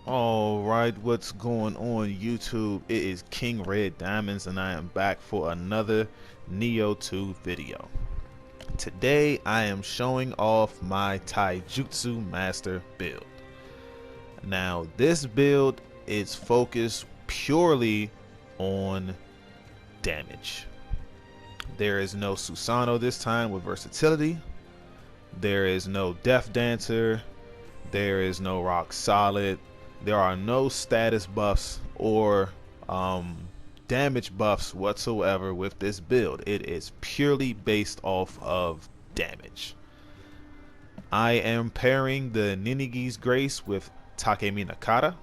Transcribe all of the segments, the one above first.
Alright, what's going on YouTube? It is King Red Diamonds and I am back for another Nioh 2 video. Today I am showing off my Taijutsu Master build. Now this build is focused purely on damage. There is no Susanoo this time with versatility. There is no Death Dancer. There is no Rock Solid. There are no status buffs or damage buffs whatsoever with this build. It is purely based off of damage. I am pairing the Ninigi's Grace with Takemi Nakata.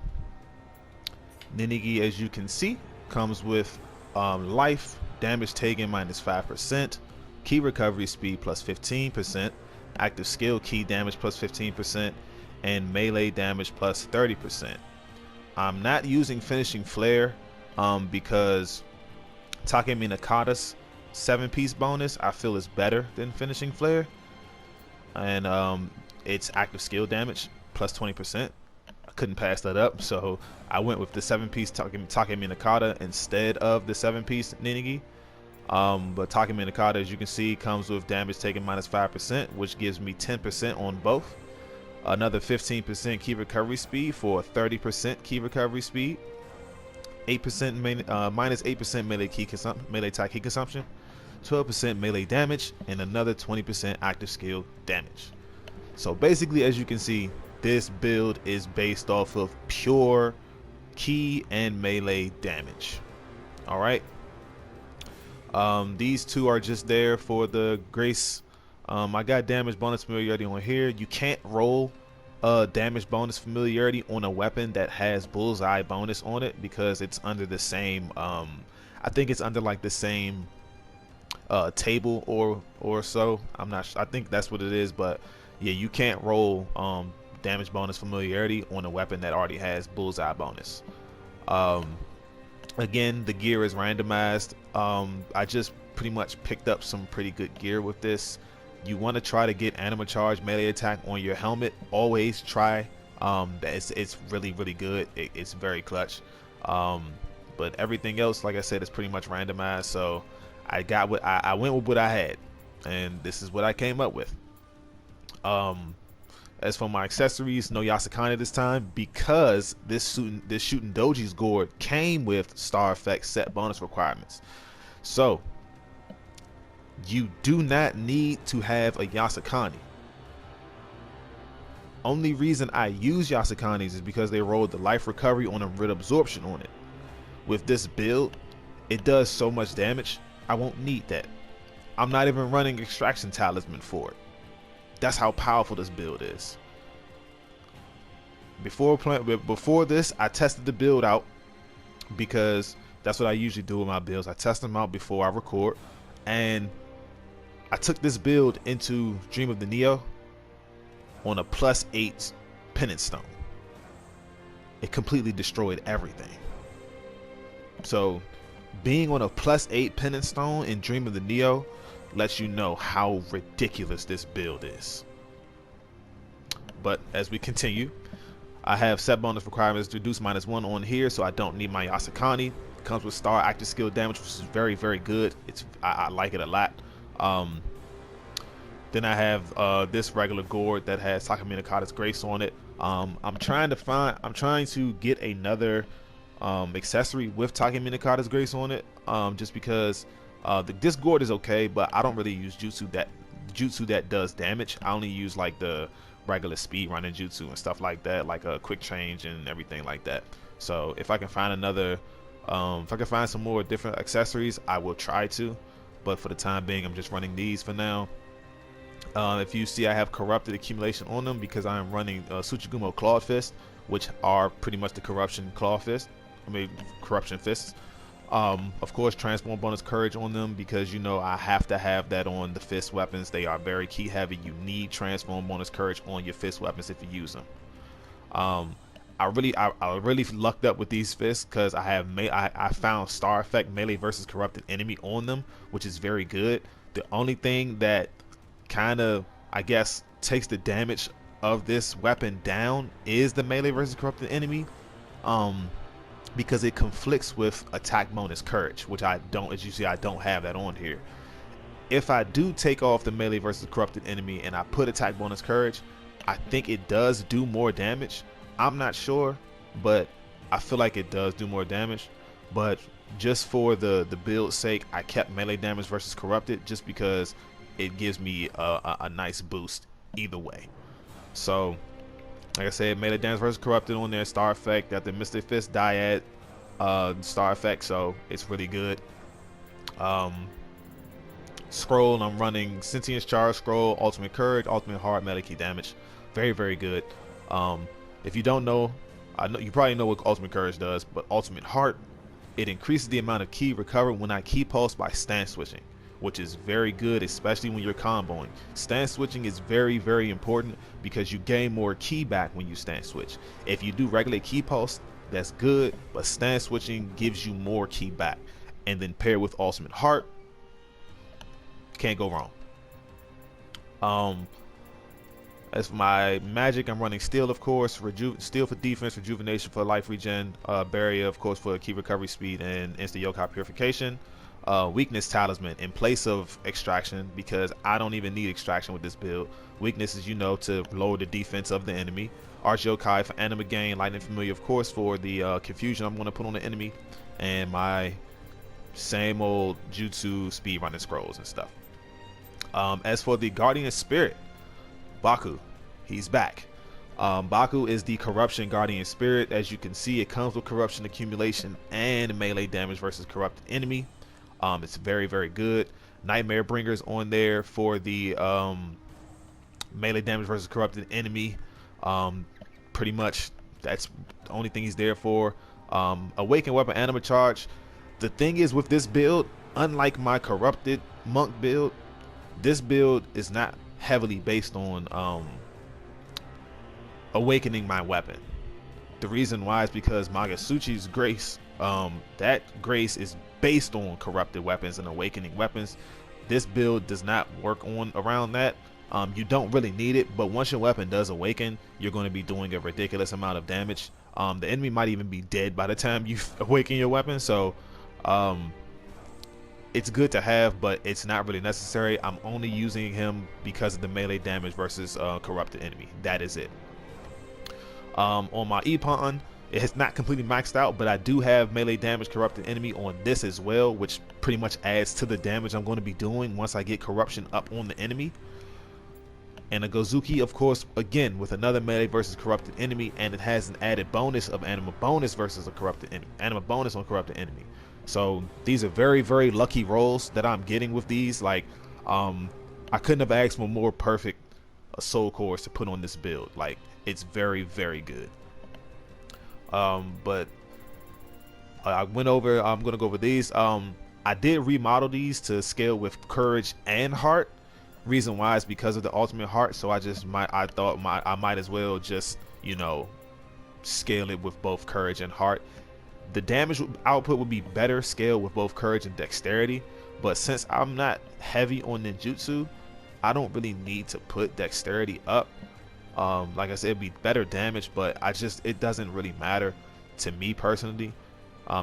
Ninigi, as you can see, comes with life, damage taken minus 5%, key recovery speed plus 15%, active skill key damage plus 15%, and melee damage plus 30%. I'm not using finishing flare because Takemi Nakata's 7-piece bonus I feel is better than finishing flare, and it's active skill damage plus 20%. I couldn't pass that up, so I went with the 7-piece Takemi Nakata instead of the 7-piece Ninigi. But Takemi Nakata, as you can see, comes with damage taken minus 5%, which gives me 10% on both. Another 15% key recovery speed for 30% key recovery speed. 8% minus 8% melee attack key consumption. 12% melee damage, and another 20% active skill damage. So basically, as you can see, this build is based off of pure key and melee damage. All right. These two are just there for the grace. I got damage bonus familiarity on here. You can't roll damage bonus familiarity on a weapon that has bullseye bonus on it because it's under the same I think it's under like the same table or so. I'm not sure. I think that's what it is, but yeah, you can't roll damage bonus familiarity on a weapon that already has bullseye bonus. Again, the gear is randomized. I just pretty much picked up some pretty good gear with this. You want to try to get anima charge melee attack on your helmet. Always try. It's really good. It's very clutch. But everything else, like I said, is pretty much randomized. So I got what I went with what I had, and this is what I came up with. As for my accessories, no Yasakani this time because this shooting Doji's gourd came with star effect set bonus requirements. So you do not need to have a Yasakani. Only reason I use Yasakanis is because they rolled the life recovery on a Rid Absorption on it. With this build, it does so much damage, I won't need that. I'm not even running Extraction Talisman for it. That's how powerful this build is. Before this, I tested the build out because that's what I usually do with my builds. I test them out before I record, and I took this build into Dream of the Nioh on a +8 penance stone. It completely destroyed everything. So being on a +8 penance stone in Dream of the Nioh lets you know how ridiculous this build is. But as we continue, I have set bonus requirements to reduce -1 on here, so I don't need my Yasakani. It comes with star active skill damage, which is very good. I like it a lot. Then I have this regular gourd that has Takemi Nakata's Grace on it. I'm trying to get another accessory with Takemi Nakata's Grace on it, just because this gourd is okay, but I don't really use jutsu that does damage. I only use like the regular speed running jutsu and stuff like that, like a quick change and everything like that. So if I can find if I can find some more different accessories, I will try to, but for the time being, I'm just running these for now. If you see, I have corrupted accumulation on them because I am running Tsuchigumo Claw Fist, which are pretty much the corruption fists. Of course, transform bonus courage on them because you know I have to have that on the fist weapons. They are very key heavy. You need transform bonus courage on your fist weapons if you use them. I really lucked up with these fists because I found star effect melee versus corrupted enemy on them, which is very good. The only thing that kind of, I guess, takes the damage of this weapon down is the melee versus corrupted enemy, because it conflicts with attack bonus courage, which I don't, as you see, I don't have that on here. If I do take off the melee versus corrupted enemy and I put attack bonus courage, I think it does do more damage. I'm not sure, but I feel like it does do more damage. But just for the build's sake, I kept melee damage versus corrupted just because it gives me a nice boost either way. So like I said, melee damage versus corrupted on there, star effect, got the Mystic Fist Dyad star effect, so it's really good. Scroll, I'm running Sentience Charge, Scroll, Ultimate Courage, Ultimate Heart, melee key damage. Very, very good. If you don't know, I know you probably know what Ultimate Courage does, but Ultimate Heart, it increases the amount of key recovered when I key pulse by stance switching, which is very good, especially when you're comboing. Stance switching is very, very important because you gain more key back when you stance switch. If you do regular key pulse, that's good, but stance switching gives you more key back. And then paired with Ultimate Heart, can't go wrong. As for my magic, I'm running Steel, of course, Steel for defense, Rejuvenation for life regen, Barrier, of course, for key recovery speed, and instant yokai purification. Weakness Talisman in place of Extraction, because I don't even need Extraction with this build. Weakness is, you know, to lower the defense of the enemy. Arch Yokai for Anima Gain, Lightning Familiar, of course, for the confusion I'm going to put on the enemy, and my same old Jutsu speedrunning scrolls and stuff. As for the Guardian Spirit, Baku, he's back. Baku is the Corruption Guardian Spirit. As you can see, it comes with Corruption Accumulation and melee damage versus corrupted enemy. It's very, very good. Nightmare Bringers on there for the melee damage versus corrupted enemy. Pretty much that's the only thing he's there for. Awakened Weapon Anima Charge. The thing is with this build, unlike my corrupted monk build, this build is not heavily based on awakening my weapon. The reason why is because Magasuchi's grace, that grace is based on corrupted weapons and awakening weapons. This build does not work on around that. You don't really need it, but once your weapon does awaken, you're going to be doing a ridiculous amount of damage. The enemy might even be dead by the time you awaken your weapon, so it's good to have, but it's not really necessary. I'm only using him because of the melee damage versus corrupted enemy. That is it. On my Epon, it has not completely maxed out, but I do have melee damage corrupted enemy on this as well, which pretty much adds to the damage I'm going to be doing once I get corruption up on the enemy. And a Gozuki, of course, again with another melee versus corrupted enemy, and it has an added bonus of anima bonus versus a corrupted enemy, anima bonus on corrupted enemy. So these are very, very lucky rolls that I'm getting with these. Like, I couldn't have asked for more perfect soul cores to put on this build. Like, it's very, very good. But I went over, I'm gonna go over these. I did remodel these to scale with courage and heart. Reason why is because of the ultimate heart. So I thought I might as well just, you know, scale it with both courage and heart. The damage output would be better scaled with both courage and dexterity, but since I'm not heavy on ninjutsu, I don't really need to put dexterity up. Like I said, it'd be better damage, but it doesn't really matter to me personally.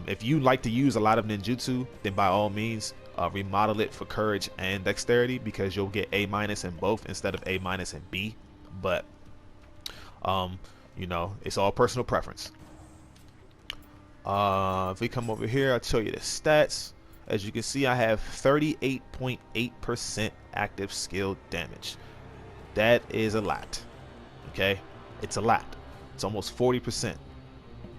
If you like to use a lot of ninjutsu, then by all means remodel it for courage and dexterity, because you'll get A- in both instead of A- and B. But you know, it's all personal preference. If we come over here, I'll show you the stats. As you can see, I have 38.8% active skill damage. That is a lot. Okay, it's a lot. It's almost 40%.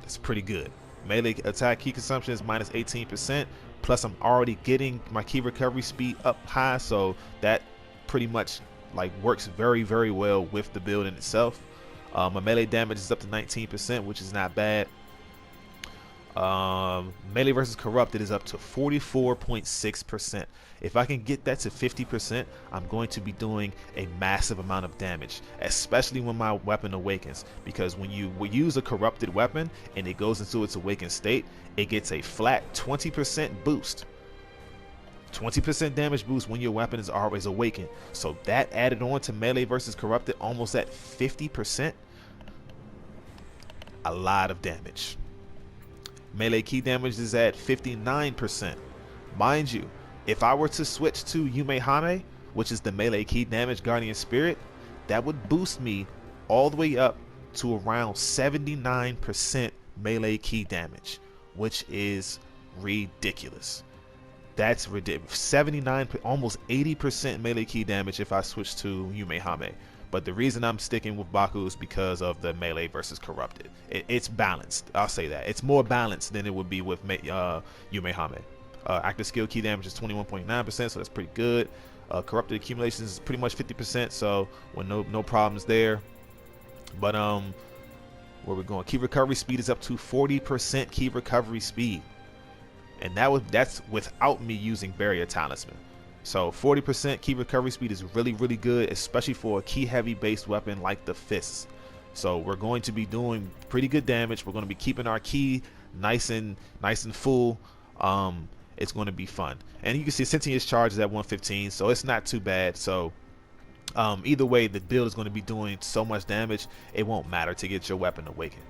That's pretty good. Melee attack key consumption is minus 18%. Plus, I'm already getting my key recovery speed up high, so that pretty much like works very, very well with the build in itself. My melee damage is up to 19%, which is not bad. Melee versus corrupted is up to 44.6%. If I can get that to 50%, I'm going to be doing a massive amount of damage, especially when my weapon awakens, because when you use a corrupted weapon and it goes into its awakened state, it gets a flat 20% boost. 20% damage boost when your weapon is always awakened. So that added on to melee versus corrupted, almost at 50%. A lot of damage. Melee key damage is at 59%. Mind you, if I were to switch to Yumehame, which is the melee key damage Guardian Spirit, that would boost me all the way up to around 79% melee key damage, which is ridiculous. That's ridiculous. 79, almost 80% melee key damage if I switch to Yumehame. But the reason I'm sticking with Baku is because of the melee versus corrupted. It's balanced. I'll say that. It's more balanced than it would be with Yumehame. Active skill key damage is 21.9%, so that's pretty good. Corrupted accumulation is pretty much 50%, so with no problems there. But where we're going, key recovery speed is up to 40% key recovery speed, and that's without me using barrier talisman. So 40% key recovery speed is really good, especially for a key heavy based weapon like the fists. So we're going to be doing pretty good damage. We're going to be keeping our key nice and full. It's going to be fun, and you can see Sentience charge is at 115, so it's not too bad. So either way, the build is going to be doing so much damage, it won't matter to get your weapon awakened.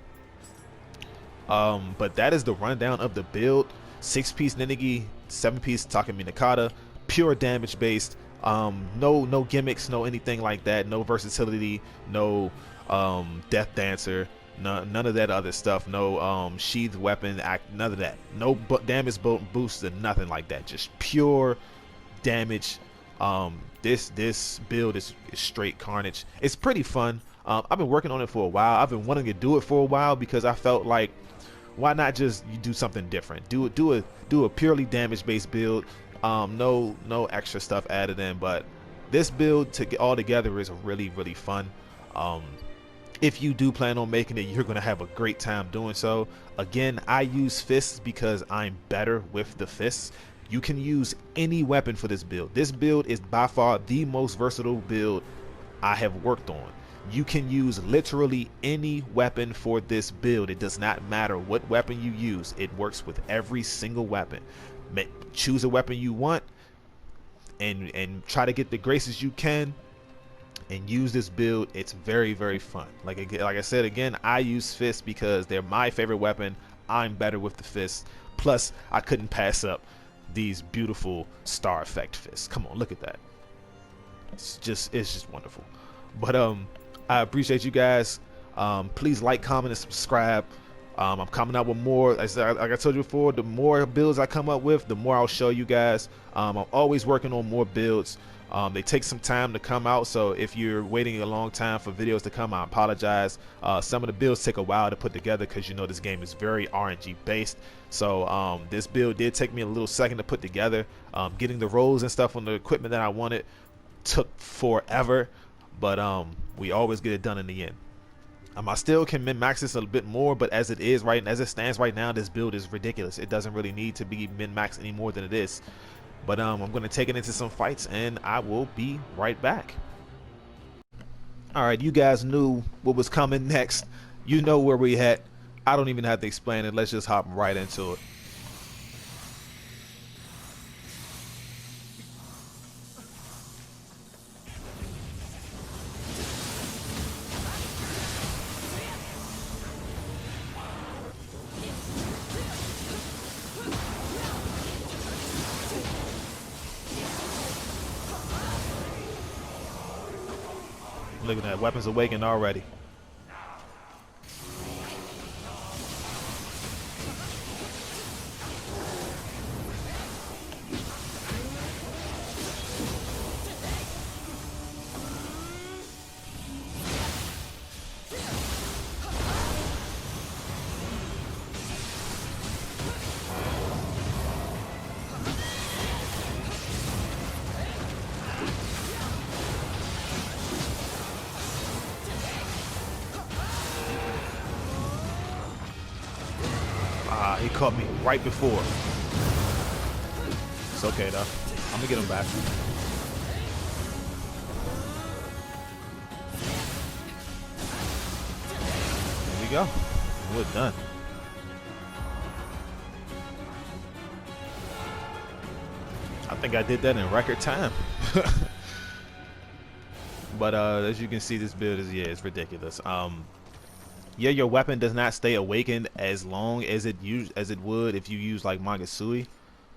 But that is the rundown of the build. 6-piece Nenigi, 7-piece Takumi Nakata, pure damage based. No gimmicks, no anything like that. No versatility, no Death Dancer, none of that other stuff. No sheathed weapon act, none of that. No damage boosts and nothing like that. Just pure damage. This build is straight carnage. It's pretty fun. I've been working on it for a while. I've been wanting to do it for a while because I felt like, why not just do something different? Do a purely damage based build. No extra stuff added in. But this build to get all together is really fun. If you do plan on making it, you're gonna have a great time doing so. Again, I use fists because I'm better with the fists. You can use any weapon for this build. This build is by far the most versatile build I have worked on. You can use literally any weapon for this build. It does not matter what weapon you use. It works with every single weapon. Choose a weapon you want and try to get the graces you can and use this build. It's very fun. Like I said, again, I use fists because they're my favorite weapon. I'm better with the fists. Plus, I couldn't pass up these beautiful star effect fists. Come on, look at that. It's just wonderful. But I appreciate you guys. Please like, comment, and subscribe. I'm coming out with more. Like I told you before, the more builds I come up with, the more I'll show you guys. I'm always working on more builds. They take some time to come out, so if you're waiting a long time for videos to come, I apologize. Some of the builds take a while to put together because, you know, this game is very RNG based. So this build did take me a little second to put together. Getting the rolls and stuff on the equipment that I wanted took forever, but we always get it done in the end. I still can min-max this a bit more, but as it stands right now, this build is ridiculous. It doesn't really need to be min-max any more than it is. But I'm going to take it into some fights, and I will be right back. Alright, you guys knew what was coming next. You know where we at. I don't even have to explain it. Let's just hop right into it. Look at that, weapons awakened already. He caught me right before. It's okay though. I'm gonna get him back. There we go. We're done. I think I did that in record time. But as you can see, this build is, yeah, it's ridiculous. Yeah, your weapon does not stay awakened as long as it would if you use like Magasui.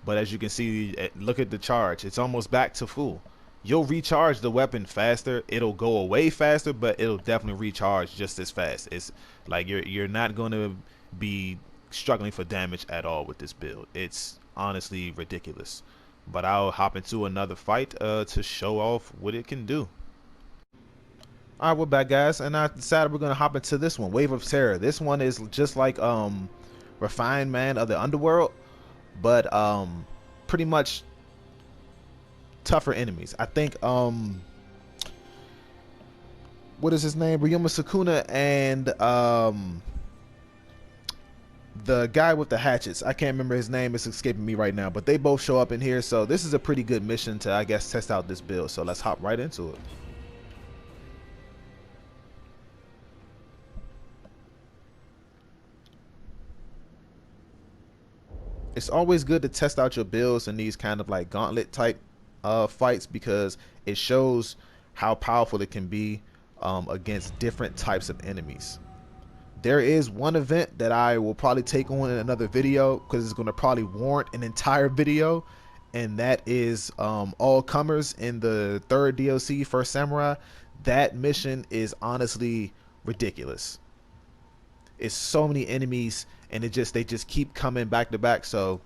But as you can see, look at the charge. It's almost back to full. You'll recharge the weapon faster. It'll go away faster, but it'll definitely recharge just as fast. It's like you're not going to be struggling for damage at all with this build. It's honestly ridiculous. But I'll hop into another fight to show off what it can do. Alright, we're back, guys, and I decided we're gonna hop into this one, Wave of Terror. This one is just like Refined Man of the Underworld, but pretty much tougher enemies. I think what is his name? Ryuma Sukuna and the guy with the hatchets. I can't remember his name, it's escaping me right now, but they both show up in here, so this is a pretty good mission to, I guess, test out this build. So let's hop right into it. It's always good to test out your builds in these kind of like gauntlet type fights, because it shows how powerful it can be against different types of enemies. There is one event that I will probably take on in another video because it's going to probably warrant an entire video, and that is all comers in the third DLC, First Samurai. That mission is honestly ridiculous. It's so many enemies, and they just keep coming back to back. So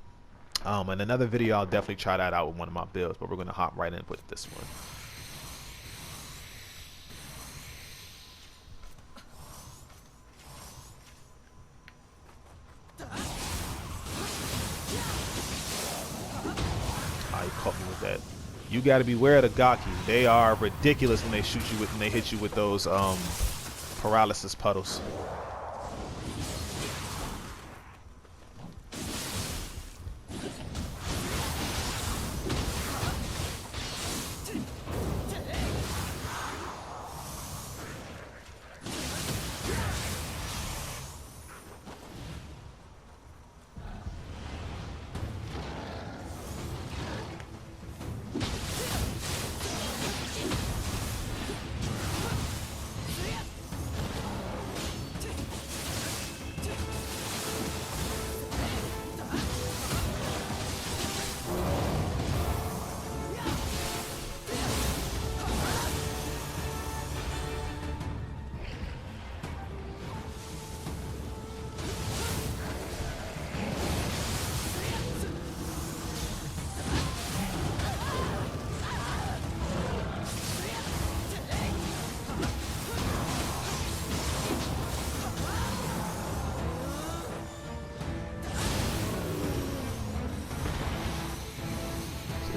in another video I'll definitely try that out with one of my builds, but we're gonna hop right in with this one. You caught me with that. You got to beware of the Gaki. They are ridiculous when they shoot you with, when they hit you with those paralysis puddles.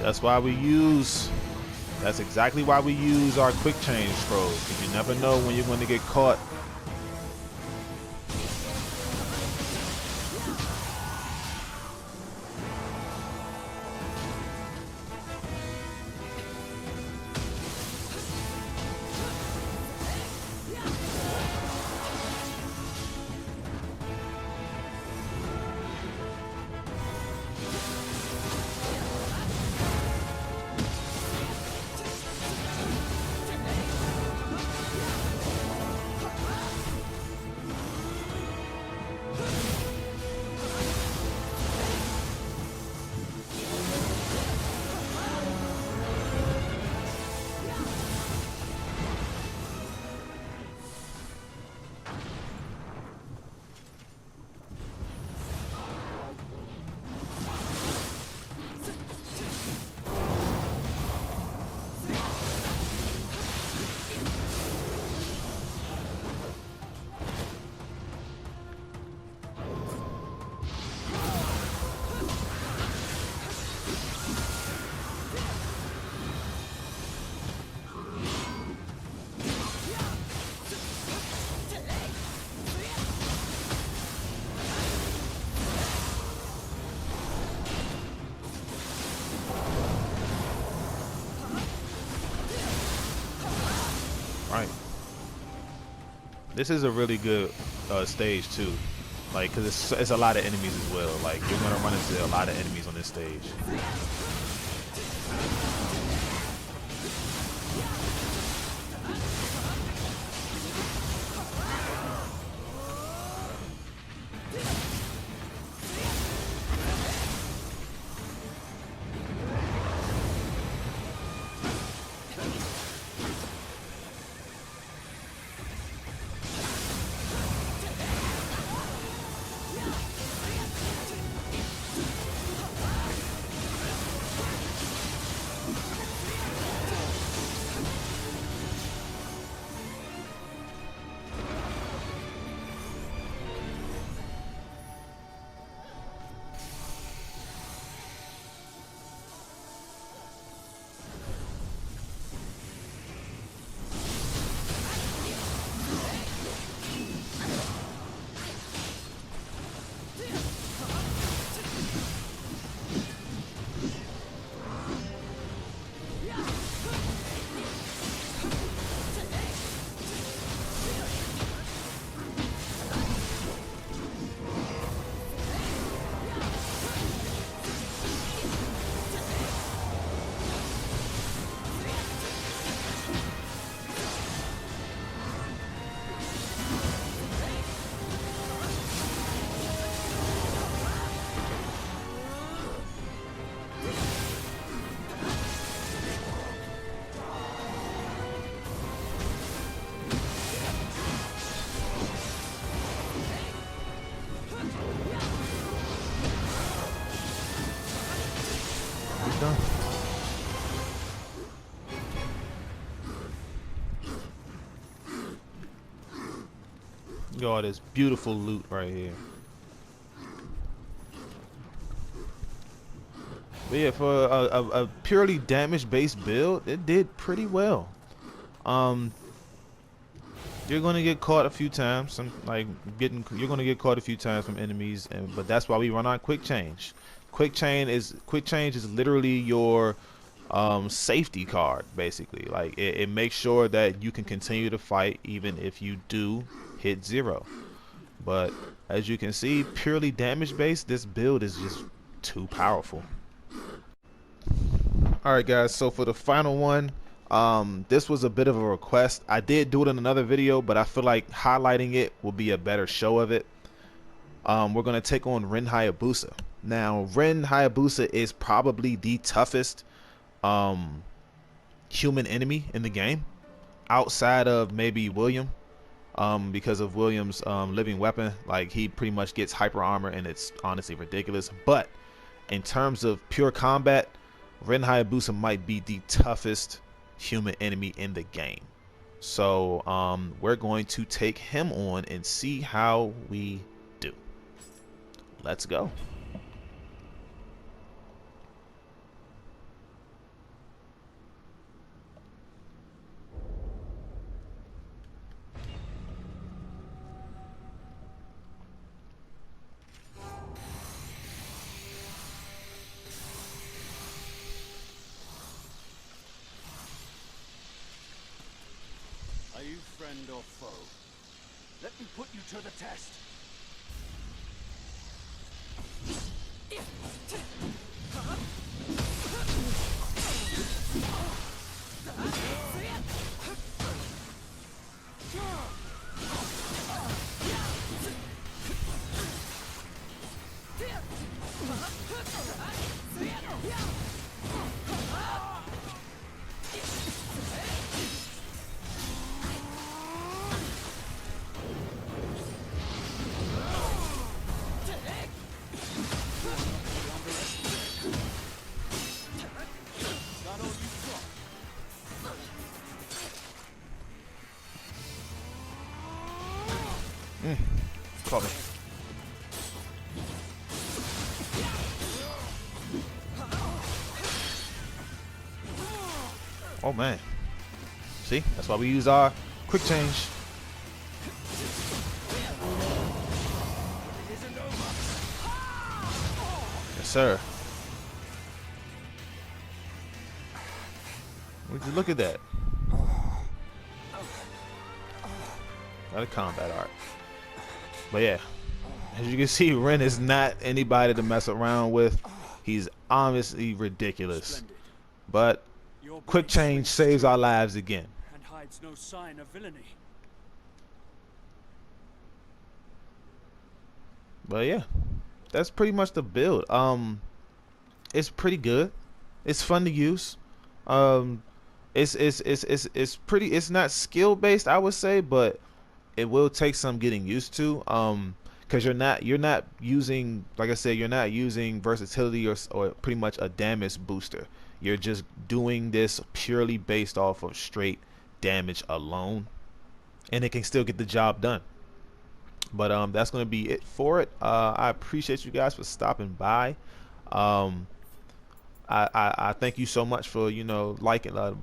That's why we use, that's exactly why we use our quick change throws, because you never know when you're going to get caught. Right. This is a really good stage too, like, because it's a lot of enemies as well. Like, you're gonna run into a lot of enemies on this stage. Done. Got this beautiful loot right here. But yeah, for a purely damage-based build, it did pretty well. You're gonna get caught a few times. You're gonna get caught a few times from enemies, but that's why we run on quick change. Quick change is literally your safety card, basically. Like it makes sure that you can continue to fight even if you do hit 0. But as you can see, purely damage based, this build is just too powerful. Alright guys, so for the final one, this was a bit of a request. I did do it in another video, but I feel like highlighting it will be a better show of it. We're going to take on Ren Hayabusa. Now, Ren Hayabusa is probably the toughest human enemy in the game, outside of maybe William, because of William's living weapon. Like, he pretty much gets hyper armor, and it's honestly ridiculous. But in terms of pure combat, Ren Hayabusa might be the toughest human enemy in the game. So we're going to take him on and see how we do. Let's go. Are you friend or foe? Let me put you to the test. Caught me. Oh man. See, that's why we use our quick change. Yes, sir. Would you look at that? Not a combat art. But yeah, as you can see, Ren is not anybody to mess around with. He's honestly ridiculous. but Your quick blade change swings saves true our lives again. and hides no sign of villainy. But yeah, that's pretty much the build. It's pretty good. It's fun to use. Um, it's pretty. It's not skill based, I would say, but it will take some getting used to. Because you're not using, like I said, you're not using versatility or pretty much a damage booster. You're just doing this purely based off of straight damage alone, and it can still get the job done. But that's gonna be it for it. I appreciate you guys for stopping by. Um, I thank you so much for liking,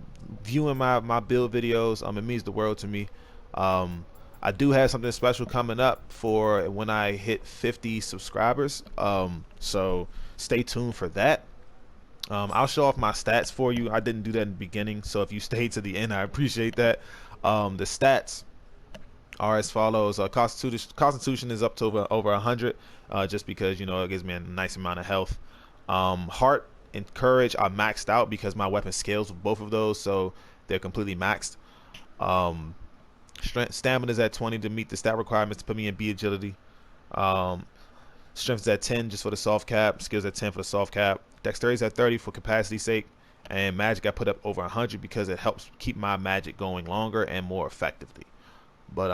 viewing my build videos. It means the world to me. Um, I do have something special coming up for when I hit 50 subscribers. So stay tuned for that. I'll show off my stats for you. I didn't do that in the beginning, so if you stayed to the end, I appreciate that. The stats are as follows. Constitution is up to over 100, just because it gives me a nice amount of health. Heart and courage are maxed out because my weapon scales with both of those, so they're completely maxed. Um, Strength, stamina is at 20 to meet the stat requirements to put me in B agility. Um, Strength is at 10 just for the soft cap. Skills at 10 for the soft cap. Dexterity is at 30 for capacity's sake. And magic I put up over 100 because it helps keep my magic going longer and more effectively. But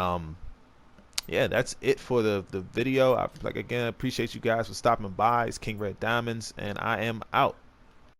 yeah, that's it for the video. Again, appreciate you guys for stopping by. It's King Red Diamonds, and I am out.